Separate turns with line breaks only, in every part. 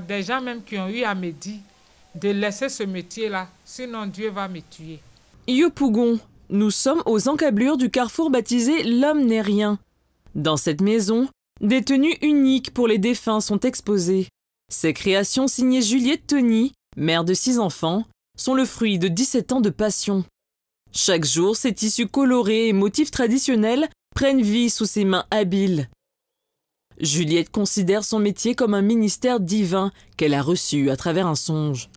Des gens même qui ont eu à me dire de laisser ce métier-là, sinon Dieu va me tuer.
Yopougon, nous sommes aux encablures du carrefour baptisé L'Homme n'est rien. Dans cette maison, des tenues uniques pour les défunts sont exposées. Ces créations signées Juliette Tony, mère de 6 enfants, sont le fruit de 17 ans de passion. Chaque jour, ces tissus colorés et motifs traditionnels prennent vie sous ses mains habiles. Juliette considère son métier comme un ministère divin qu'elle a reçu à travers un songe.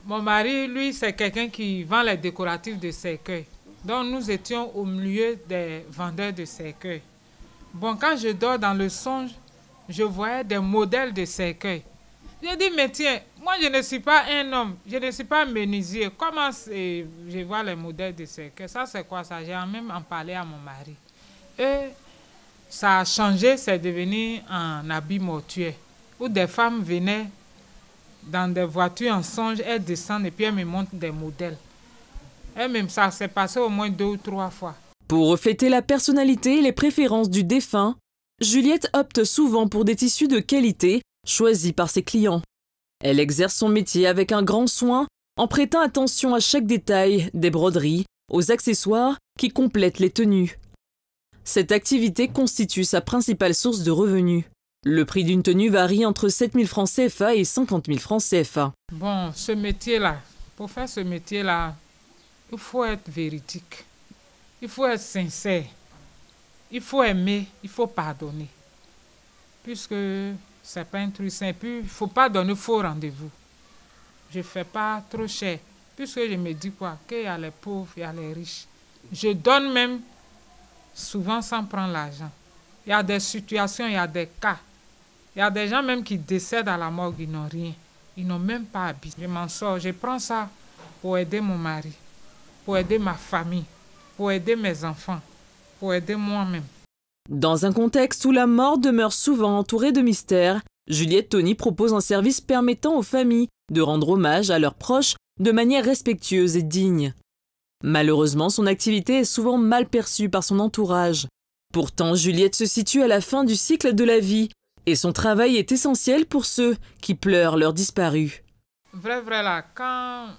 Mon mari, lui, c'est quelqu'un qui vend les décoratifs de cercueils. Donc nous étions au milieu des vendeurs de cercueils. Bon, quand je dors dans le songe, je voyais des modèles de cercueils. J'ai dit, mais tiens, moi je ne suis pas un homme, je ne suis pas menuisier. Comment je vois les modèles de cercueils? Ça c'est quoi ça? J'ai même en parlé à mon mari. Et ça a changé, c'est devenu un habit mortuaire. Où des femmes venaient dans des voitures en songe, elles descendent et puis elles me montrent des modèles. Et même ça s'est passé au moins 2 ou 3 fois.
Pour refléter la personnalité et les préférences du défunt, Juliette opte souvent pour des tissus de qualité choisis par ses clients. Elle exerce son métier avec un grand soin en prêtant attention à chaque détail, des broderies aux accessoires qui complètent les tenues. Cette activité constitue sa principale source de revenus. Le prix d'une tenue varie entre 7 000 francs CFA et 50 000 francs CFA.
Bon, ce métier-là, pour faire ce métier-là, il faut être véridique. Il faut être sincère. Il faut aimer, il faut pardonner. Puisque c'est pas un truc simple. Il ne faut pas donner faux rendez-vous. Je ne fais pas trop cher. Puisque je me dis quoi? Qu'il y a les pauvres, il y a les riches. Je donne même souvent sans prendre l'argent. Il y a des situations, il y a des cas. Il y a des gens même qui décèdent à la morgue, ils n'ont rien. Ils n'ont même pas habité. Je m'en sors, je prends ça pour aider mon mari, pour aider ma famille, pour aider mes enfants, pour aider moi-même.
Dans un contexte où la mort demeure souvent entourée de mystères, Juliette Tony propose un service permettant aux familles de rendre hommage à leurs proches de manière respectueuse et digne. Malheureusement, son activité est souvent mal perçue par son entourage. Pourtant, Juliette se situe à la fin du cycle de la vie et son travail est essentiel pour ceux qui pleurent leurs disparus.
Vrai là, quand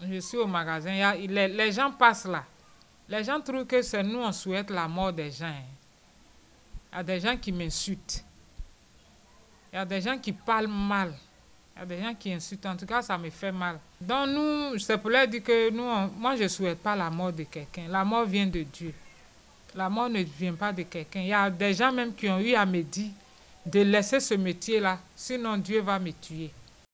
je suis au magasin, les gens passent là. Les gens trouvent que c'est nous, on souhaite la mort des gens. Il y a des gens qui m'insultent. Il y a des gens qui parlent mal. Il y a des gens qui insultent. En tout cas, ça me fait mal. Donc nous, c'est pour leur dire que moi, je ne souhaite pas la mort de quelqu'un. La mort vient de Dieu. La mort ne vient pas de quelqu'un. Il y a des gens même qui ont eu à me dire de laisser ce métier-là, sinon Dieu va me tuer.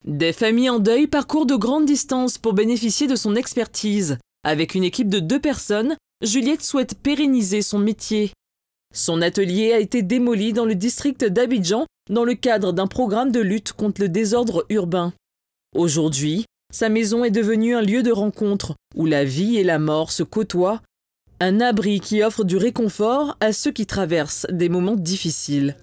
Des familles en deuil parcourent de grandes distances pour bénéficier de son expertise. Avec une équipe de 2 personnes, Juliette souhaite pérenniser son métier. Son atelier a été démoli dans le district d'Abidjan dans le cadre d'un programme de lutte contre le désordre urbain. Aujourd'hui, sa maison est devenue un lieu de rencontre où la vie et la mort se côtoient, un abri qui offre du réconfort à ceux qui traversent des moments difficiles.